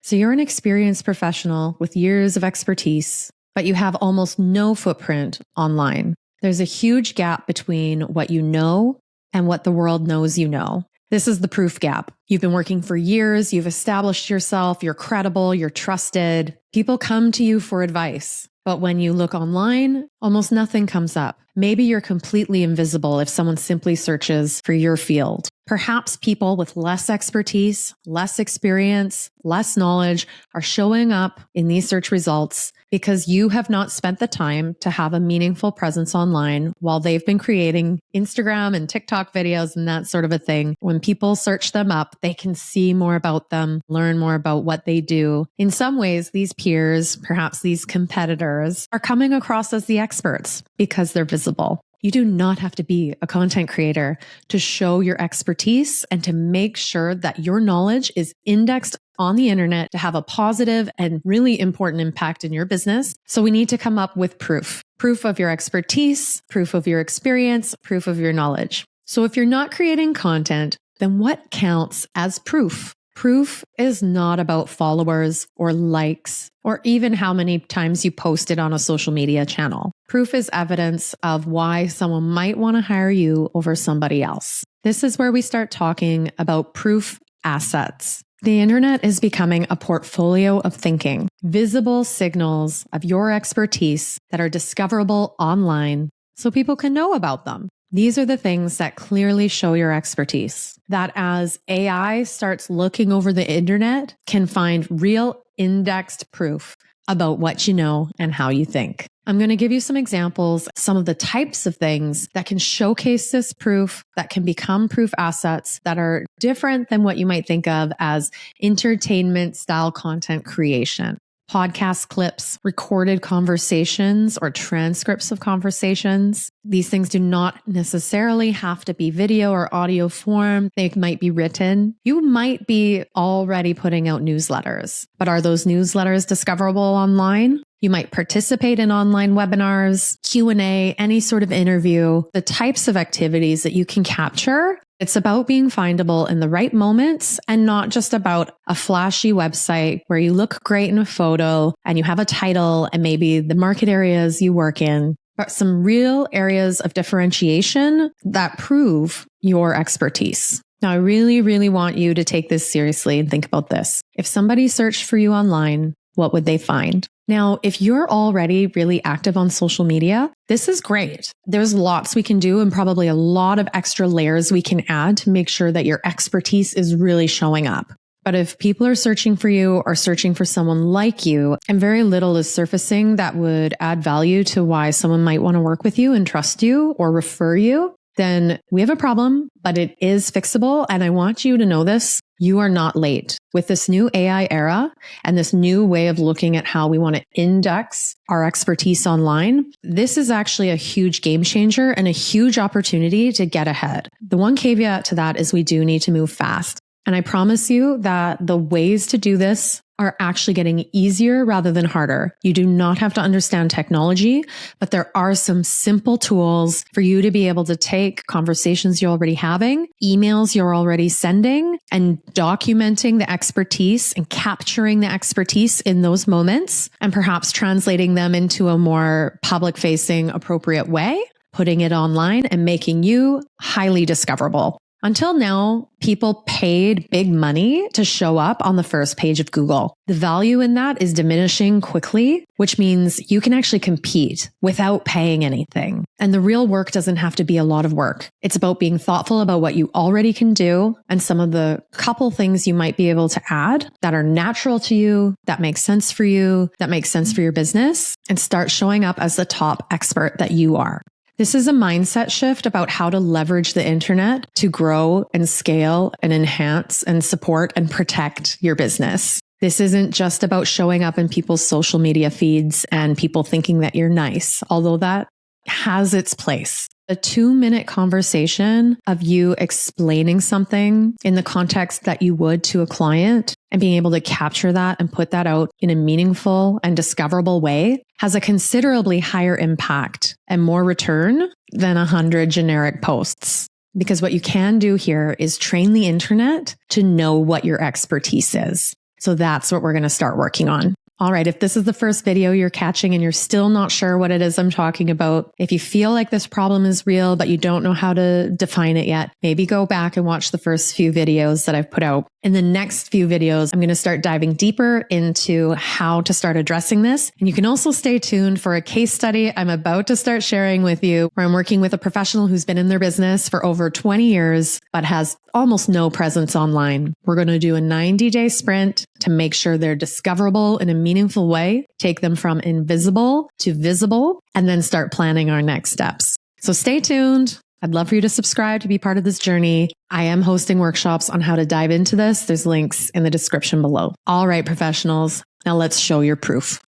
So you're an experienced professional with years of expertise, but you have almost no footprint online. There's a huge gap between what you know and what the world knows you know. This is the proof gap. You've been working for years, you've established yourself, you're credible, you're trusted. People come to you for advice. But when you look online, almost nothing comes up. Maybe you're completely invisible if someone simply searches for your field. Perhaps people with less expertise, less experience, less knowledge are showing up in these search results because you have not spent the time to have a meaningful presence online while they've been creating Instagram and TikTok videos and that sort of a thing. When people search them up, they can see more about them, learn more about what they do. In some ways, these peers, perhaps these competitors, are coming across as the experts because they're visible. You do not have to be a content creator to show your expertise and to make sure that your knowledge is indexed on the internet to have a positive and really important impact in your business. So we need to come up with proof of your expertise, proof of your experience, proof of your knowledge. So if you're not creating content, then what counts as proof? Proof is not about followers or likes or even how many times you posted on a social media channel. Proof is evidence of why someone might want to hire you over somebody else. This is where we start talking about proof assets. The internet is becoming a portfolio of thinking, visible signals of your expertise that are discoverable online so people can know about them. These are the things that clearly show your expertise, that as AI starts looking over the internet, can find real indexed proof about what you know and how you think. I'm going to give you some examples, some of the types of things that can showcase this proof, that can become proof assets that are different than what you might think of as entertainment style content creation. Podcast clips, recorded conversations, or transcripts of conversations. These things do not necessarily have to be video or audio form. They might be written. You might be already putting out newsletters, but are those newsletters discoverable online? You might participate in online webinars, Q&A, any sort of interview, the types of activities that you can capture. It's about being findable in the right moments and not just about a flashy website where you look great in a photo and you have a title and maybe the market areas you work in, but some real areas of differentiation that prove your expertise. Now, I really, really want you to take this seriously and think about this. If somebody searched for you online, what would they find? Now, if you're already really active on social media, this is great. There's lots we can do and probably a lot of extra layers we can add to make sure that your expertise is really showing up. But if people are searching for you or searching for someone like you and very little is surfacing that would add value to why someone might want to work with you and trust you or refer you, then we have a problem, but it is fixable. And I want you to know this. You are not late. With this new AI era and this new way of looking at how we want to index our expertise online, this is actually a huge game changer and a huge opportunity to get ahead. The one caveat to that is we do need to move fast. And I promise you that the ways to do this are actually getting easier rather than harder. You do not have to understand technology, but there are some simple tools for you to be able to take conversations you're already having, emails you're already sending, and documenting the expertise and capturing the expertise in those moments, and perhaps translating them into a more public-facing, appropriate way, putting it online and making you highly discoverable. Until now, people paid big money to show up on the first page of Google. The value in that is diminishing quickly, which means you can actually compete without paying anything. And the real work doesn't have to be a lot of work. It's about being thoughtful about what you already can do and some of the couple things you might be able to add that are natural to you, that make sense for you, that make sense for your business, and start showing up as the top expert that you are. This is a mindset shift about how to leverage the internet to grow and scale and enhance and support and protect your business. This isn't just about showing up in people's social media feeds and people thinking that you're nice, although that has its place. A 2-minute conversation of you explaining something in the context that you would to a client and being able to capture that and put that out in a meaningful and discoverable way has a considerably higher impact and more return than 100 generic posts. Because what you can do here is train the internet to know what your expertise is. So that's what we're going to start working on. All right, if this is the first video you're catching and you're still not sure what it is I'm talking about, if you feel like this problem is real, but you don't know how to define it yet, maybe go back and watch the first few videos that I've put out. In the next few videos, I'm going to start diving deeper into how to start addressing this. And you can also stay tuned for a case study I'm about to start sharing with you, where I'm working with a professional who's been in their business for over 20 years, but has almost no presence online. We're going to do a 90-day sprint to make sure they're discoverable in a meaningful way, take them from invisible to visible, and then start planning our next steps. So stay tuned. I'd love for you to subscribe to be part of this journey. I am hosting workshops on how to dive into this. There's links in the description below. All right, professionals, now let's show your proof.